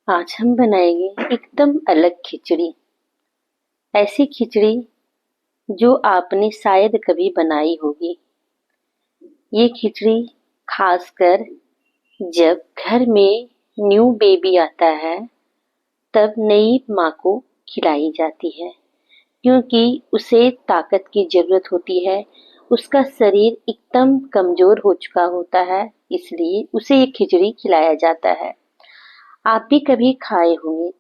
आज हम बनाएंगे एकदम अलग खिचड़ी। ऐसी खिचड़ी जो आपने शायद कभी बनाई होगी। ये खिचड़ी खासकर जब घर में न्यू बेबी आता है तब नई माँ को खिलाई जाती है, क्योंकि उसे ताकत की जरूरत होती है। उसका शरीर एकदम कमजोर हो चुका होता है, इसलिए उसे ये खिचड़ी खिलाया जाता है। आप भी कभी खाए होंगे,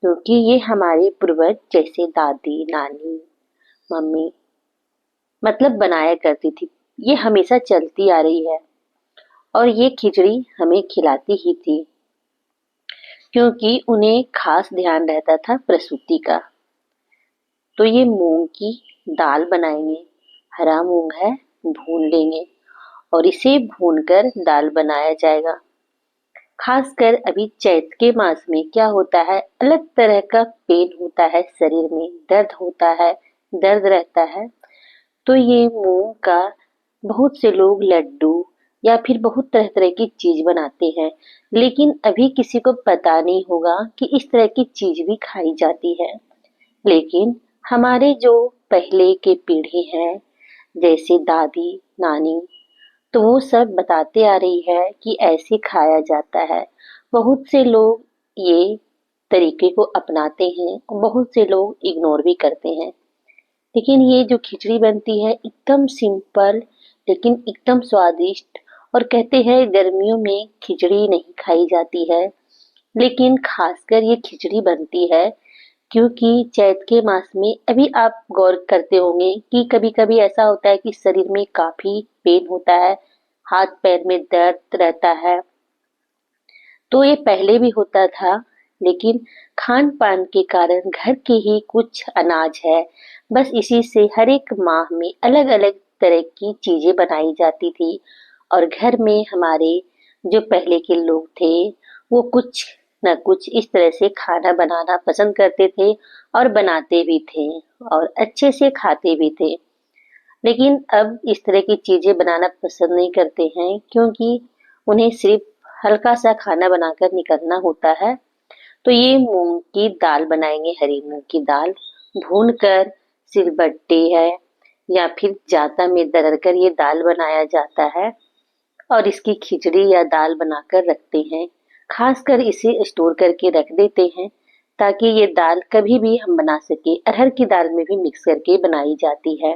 क्योंकि ये हमारे पूर्वज जैसे दादी नानी मम्मी मतलब बनाया करती थी। ये हमेशा चलती आ रही है और ये खिचड़ी हमें खिलाती ही थी, क्योंकि उन्हें खास ध्यान रहता था प्रसूति का। तो ये मूंग की दाल बनाएंगे। हरा मूंग है, भून लेंगे और इसे भूनकर दाल बनाया जाएगा। खासकर अभी चैत के मास में क्या होता है, अलग तरह का पेन होता है, शरीर में दर्द होता है, दर्द रहता है। तो ये मूंग का बहुत से लोग लड्डू या फिर बहुत तरह तरह की चीज बनाते हैं, लेकिन अभी किसी को पता नहीं होगा कि इस तरह की चीज भी खाई जाती है। लेकिन हमारे जो पहले के पीढ़ी हैं, जैसे दादी नानी, तो वो सब बताते आ रही है कि ऐसे खाया जाता है। बहुत से लोग ये तरीके को अपनाते हैं और बहुत से लोग इग्नोर भी करते हैं। लेकिन ये जो खिचड़ी बनती है एकदम सिंपल लेकिन एकदम स्वादिष्ट। और कहते हैं गर्मियों में खिचड़ी नहीं खाई जाती है, लेकिन खासकर ये खिचड़ी बनती है क्योंकि चैत के मास में अभी आप गौर करते होंगे कि कभी कभी ऐसा होता है कि शरीर में काफी पेन होता है, हाथ पैर में दर्द रहता है। तो ये पहले भी होता था, लेकिन खान पान के कारण घर के ही कुछ अनाज है, बस इसी से हर एक माह में अलग अलग तरह की चीजें बनाई जाती थी। और घर में हमारे जो पहले के लोग थे वो कुछ न कुछ इस तरह से खाना बनाना पसंद करते थे और बनाते भी थे और अच्छे से खाते भी थे। लेकिन अब इस तरह की चीजें बनाना पसंद नहीं करते हैं, क्योंकि उन्हें सिर्फ हल्का सा खाना बनाकर निकलना होता है। तो ये मूंग की दाल बनाएंगे, हरी मूंग की दाल भून कर सिलबट्टे है या फिर जाता में दरड़ कर ये दाल बनाया जाता है और इसकी खिचड़ी या दाल बनाकर रखते हैं। खासकर इसे स्टोर करके रख देते हैं ताकि ये दाल कभी भी हम बना सके। अरहर की दाल में भी मिक्स करके बनाई जाती है,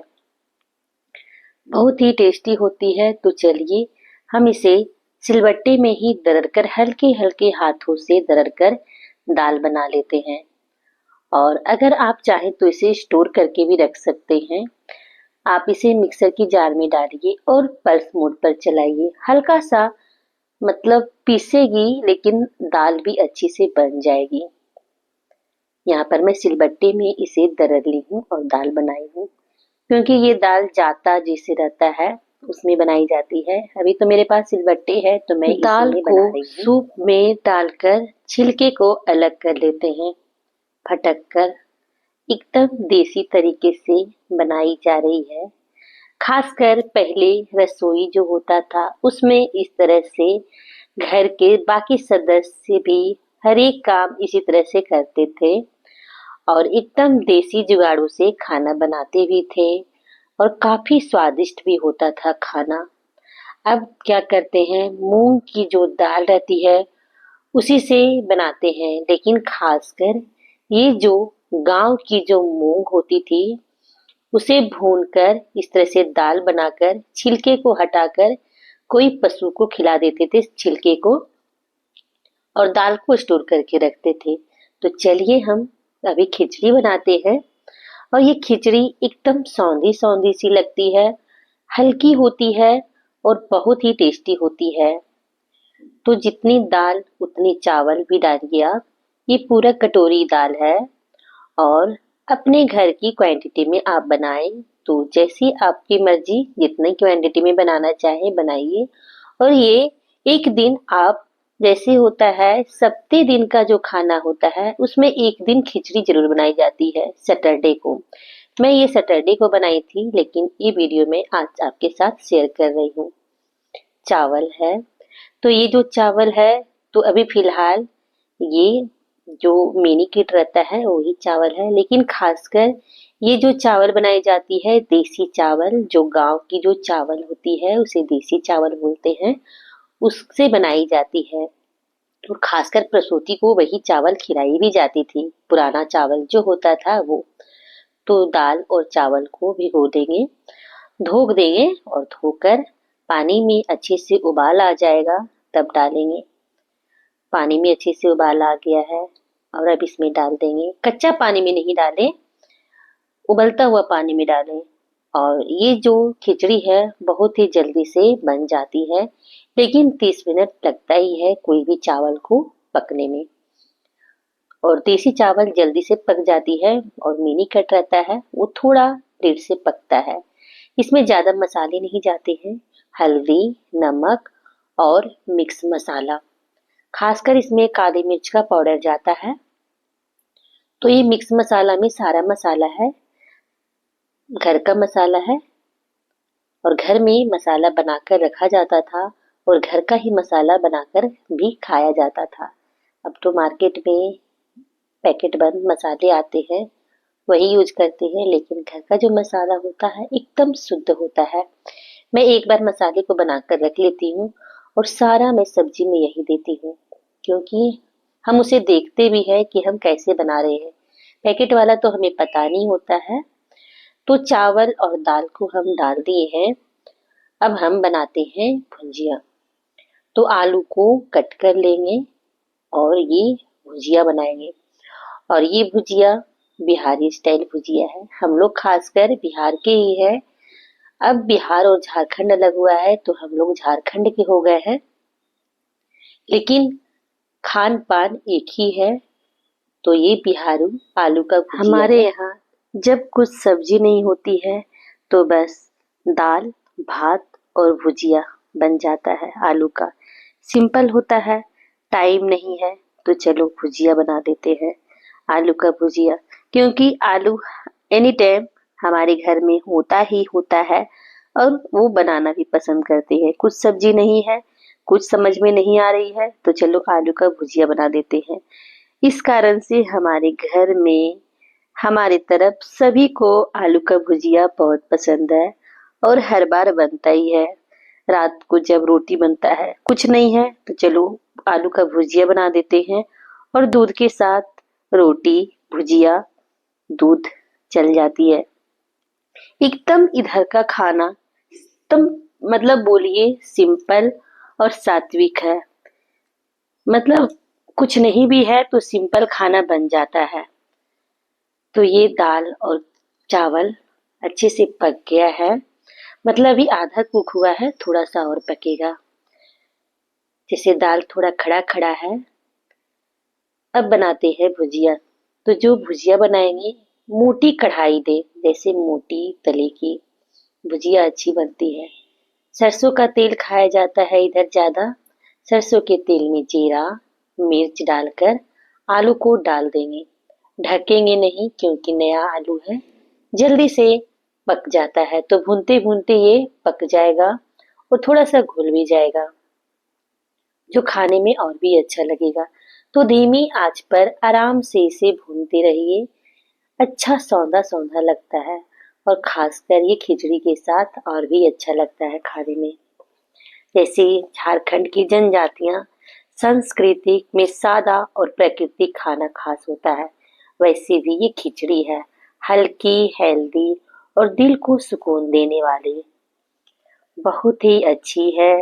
बहुत ही टेस्टी होती है। तो चलिए हम इसे सिलबट्टे में ही दरड़ कर हल्के हल्के हाथों से दरड़ कर दाल बना लेते हैं। और अगर आप चाहें तो इसे स्टोर करके भी रख सकते हैं। आप इसे मिक्सर की जार में डालिए और पल्स मोड पर चलाइए। हल्का सा मतलब पीसेगी, लेकिन दाल भी अच्छी से बन जाएगी। यहाँ पर मैं सिलबट्टे में इसे दरड़ ली हूँ और दाल बनाई हूँ, क्योंकि ये दाल जाता जिसे रहता है उसमें बनाई जाती है। अभी तो मेरे पास सिलबट्टे है तो मैं दाल को सूप में डालकर छिलके को अलग कर लेते हैं, फटक कर एकदम देसी तरीके से बनाई जा रही है। खासकर पहले रसोई जो होता था उसमें इस तरह से घर के बाकी सदस्य भी हर एक काम इसी तरह से करते थे और एकदम देसी जुगाड़ों से खाना बनाते भी थे और काफी स्वादिष्ट भी होता था खाना। अब क्या करते हैं, मूंग की जो दाल रहती है उसी से बनाते हैं, लेकिन खासकर ये जो गांव की जो मूंग होती थी उसे भूनकर इस तरह से दाल बनाकर छिलके को हटाकर कोई पशु को खिला देते थे छिलके को, और दाल को स्टोर करके रखते थे। तो चलिए हम अभी खिचड़ी बनाते हैं। और ये खिचड़ी एकदम सौंधी सौंधी सी लगती है, हल्की होती है और बहुत ही टेस्टी होती है। तो जितनी दाल उतनी चावल भी डालिए आप। ये पूरा कटोरी दाल है और अपने घर की क्वांटिटी में आप बनाएं। तो जैसी आपकी मर्जी, जितनी क्वांटिटी में बनाना चाहे बनाइए। और ये एक दिन आप, जैसे होता है सप्ते दिन का जो खाना होता है उसमें एक दिन खिचड़ी जरूर बनाई जाती है, सैटरडे को। मैं ये सैटरडे को बनाई थी, लेकिन ये वीडियो में आज आपके साथ शेयर कर रही हूँ। चावल है, तो ये जो चावल है तो अभी फिलहाल ये जो मिनी किट रहता है वही चावल है, लेकिन खासकर ये जो चावल बनाई जाती है देसी चावल, जो गांव की जो चावल होती है उसे देसी चावल बोलते हैं, उससे बनाई जाती है। और खासकर प्रसूति को वही चावल खिलाई भी जाती थी, पुराना चावल जो होता था वो। तो दाल और चावल को भिगो देंगे, धो देंगे और धोकर पानी में अच्छे से उबाल आ जाएगा तब डालेंगे। पानी में अच्छे से उबाल आ गया है और अब इसमें डाल देंगे। कच्चा पानी में नहीं डालें, उबलता हुआ पानी में डालें। और ये जो खिचड़ी है बहुत ही जल्दी से बन जाती है, लेकिन 30 मिनट लगता ही है कोई भी चावल को पकने में। और देसी चावल जल्दी से पक जाती है और मिनी कट रहता है वो थोड़ा देर से पकता है। इसमें ज्यादा मसाले नहीं जाते हैं, हल्दी, नमक और मिक्स मसाला। खासकर इसमें काली मिर्च का पाउडर जाता है। तो ये मिक्स मसाला में सारा मसाला है, घर का मसाला है और घर में मसाला बनाकर रखा जाता था और घर का ही मसाला बनाकर भी खाया जाता था। अब तो मार्केट में पैकेट बंद मसाले आते हैं, वही यूज करते हैं, लेकिन घर का जो मसाला होता है एकदम शुद्ध होता है। मैं एक बार मसाले को बनाकर रख लेती हूँ और सारा मैं सब्जी में यही देती हूँ, क्योंकि हम उसे देखते भी है कि हम कैसे बना रहे हैं। पैकेट वाला तो हमें पता नहीं होता है। तो चावल और दाल को हम डाल दिए हैं। अब हम बनाते हैं भुजिया। तो आलू को कट कर लेंगे और ये भुजिया बनाएंगे। और ये भुजिया बिहारी स्टाइल भुजिया है, हम लोग खासकर बिहार के ही है। अब बिहार और झारखंड अलग हुआ है तो हम लोग झारखंड के हो गए हैं, लेकिन खान पान एक ही है। तो ये बिहारू आलू का भुजिया हमारे यहाँ जब कुछ सब्जी नहीं होती है तो बस दाल, भात और भुजिया बन जाता है आलू का। सिंपल होता है, टाइम नहीं है तो चलो भुजिया बना देते हैं, आलू का भुजिया। क्योंकि आलू एनी टाइम हमारे घर में होता ही होता है और वो बनाना भी पसंद करते हैं। कुछ सब्जी नहीं है, कुछ समझ में नहीं आ रही है तो चलो आलू का भुजिया बना देते हैं। इस कारण से हमारे घर में, हमारे तरफ सभी को आलू का भुजिया बहुत पसंद है और हर बार बनता ही है। रात को जब रोटी बनता है, कुछ नहीं है तो चलो आलू का भुजिया बना देते हैं और दूध के साथ रोटी, भुजिया, दूध चल जाती है। एकदम इधर का खाना एकदम मतलब बोलिए सिंपल और सात्विक है। मतलब कुछ नहीं भी है तो सिंपल खाना बन जाता है। तो ये दाल और चावल अच्छे से पक गया है, मतलब अभी आधा कुक हुआ है, थोड़ा सा और पकेगा। जैसे दाल थोड़ा खड़ा खड़ा है। अब बनाते हैं भुजिया। तो जो भुजिया बनाएंगे मोटी कढ़ाई दे, जैसे मोटी तले की भुजिया अच्छी बनती है। सरसों का तेल खाया जाता है इधर ज्यादा। सरसों के तेल में जीरा, मिर्च डालकर आलू को डाल देंगे। ढकेंगे नहीं क्योंकि नया आलू है, जल्दी से पक जाता है। तो भूनते भूनते ये पक जाएगा और थोड़ा सा घुल भी जाएगा, जो खाने में और भी अच्छा लगेगा। तो धीमी आंच पर आराम से इसे भूनते रहिए। अच्छा सौंधा सौंधा लगता है और खासकर ये खिचड़ी के साथ और भी अच्छा लगता है खाने में। जैसे झारखंड की जनजातियां संस्कृति में सादा और प्राकृतिक खाना खास होता है, वैसे भी ये खिचड़ी है, हल्की, हेल्दी और दिल को सुकून देने वाली बहुत ही अच्छी है।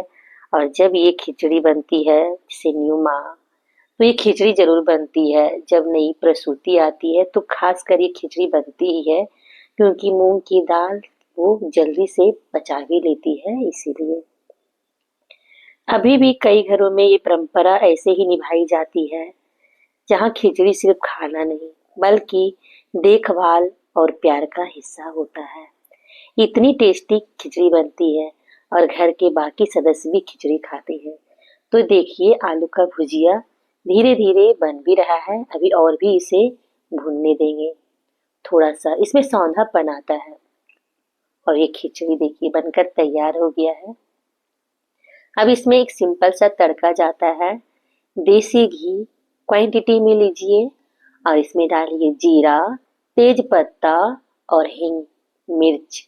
और जब ये खिचड़ी बनती है जैसे न्यू माँ, तो ये खिचड़ी जरूर बनती है। जब नई प्रसूति आती है तो खास कर ये खिचड़ी बनती ही है, क्योंकि मूंग की दाल वो जल्दी से पचा भी लेती है इसीलिए। अभी भी कई घरों में ये परंपरा ऐसे ही निभाई जाती है, जहाँ खिचड़ी सिर्फ खाना नहीं बल्कि देखभाल और प्यार का हिस्सा होता है। इतनी टेस्टी खिचड़ी बनती है और घर के बाकी सदस्य भी खिचड़ी खाते हैं। तो देखिए आलू का भुजिया धीरे धीरे बन भी रहा है, अभी और भी इसे भूनने देंगे। थोड़ा सा इसमें सौंधापन आता है और ये खिचड़ी देखिए बनकर तैयार हो गया है। अब इसमें एक सिंपल सा तड़का जाता है। देसी घी क्वांटिटी में लीजिए और इसमें डालिए जीरा, तेज पत्ता और हींग, मिर्च।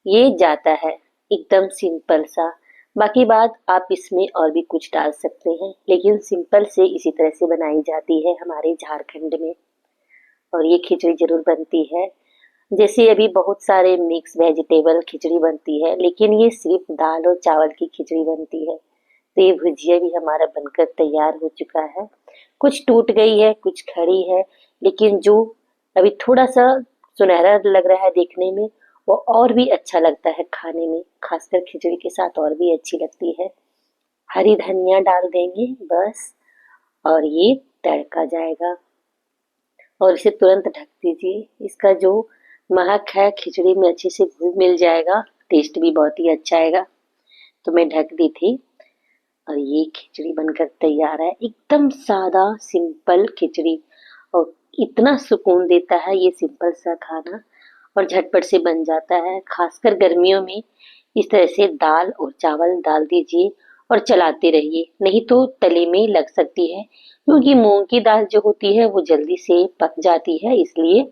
ये जाता है एकदम सिंपल सा। बाकी बात आप इसमें और भी कुछ डाल सकते हैं, लेकिन सिंपल से इसी तरह से बनाई जाती है हमारे झारखंड में। और ये खिचड़ी जरूर बनती है। जैसे अभी बहुत सारे मिक्स वेजिटेबल खिचड़ी बनती है, लेकिन ये सिर्फ दाल और चावल की खिचड़ी बनती है। तो ये भुजिया भी हमारा बनकर तैयार हो चुका है। कुछ टूट गई है, कुछ खड़ी है, लेकिन जो अभी थोड़ा सा सुनहरा लग रहा है देखने में, वो और भी अच्छा लगता है खाने में, खासकर खिचड़ी के साथ और भी अच्छी लगती है। हरी धनिया डाल देंगे बस, और ये तड़का जाएगा और इसे तुरंत ढक दीजिए। इसका जो महक है खिचड़ी में अच्छे से घुल मिल जाएगा, टेस्ट भी बहुत ही अच्छा आएगा। तो मैं ढक दी थी और ये खिचड़ी बनकर तैयार है। एकदम सादा सिंपल खिचड़ी, और इतना सुकून देता है ये सिंपल सा खाना, और झटपट से बन जाता है। खासकर गर्मियों में इस तरह से दाल और चावल डाल दीजिए और चलाते रहिए, नहीं तो तले में लग सकती है, क्योंकि मूंग की दाल जो होती है वो जल्दी से पक जाती है, इसलिए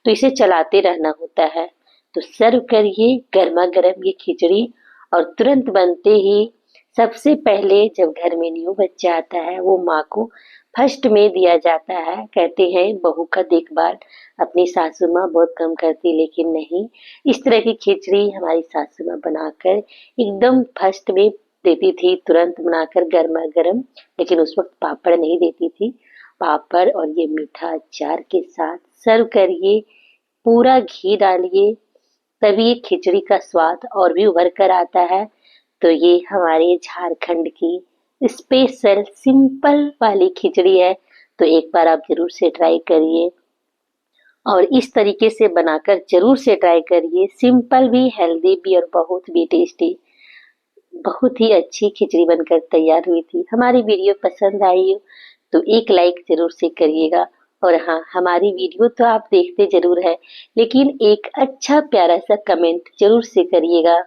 तो इसे चलाते रहना होता है। तो सर्व करिए गर्मा गर्म ये खिचड़ी, और तुरंत बनते ही सबसे पहले जब घर में न्यू बच्चा आता है वो माँ को फर्स्ट में दिया जाता है। कहते हैं बहू का देखभाल अपनी सासू माँ बहुत कम करती, लेकिन नहीं, इस तरह की खिचड़ी हमारी सासू माँ बनाकर एकदम फर्स्ट में देती थी, तुरंत बनाकर गर्मा गर्म। लेकिन उस वक्त पापड़ नहीं देती थी। पापड़ और ये मीठा अचार के साथ सर्व करिए, पूरा घी डालिए, तभी ये खिचड़ी का स्वाद और भी उभर कर आता है। तो ये हमारे झारखंड की स्पेशल सिंपल वाली खिचड़ी है। तो एक बार आप जरूर से ट्राई करिए, और इस तरीके से बनाकर जरूर से ट्राई करिए। सिंपल भी, हेल्दी भी और बहुत भी टेस्टी। बहुत ही अच्छी खिचड़ी बनकर तैयार हुई थी। हमारी वीडियो पसंद आई हो तो एक लाइक जरूर से करिएगा। और हाँ, हमारी वीडियो तो आप देखते जरूर है, लेकिन एक अच्छा प्यारा सा कमेंट जरूर से करिएगा।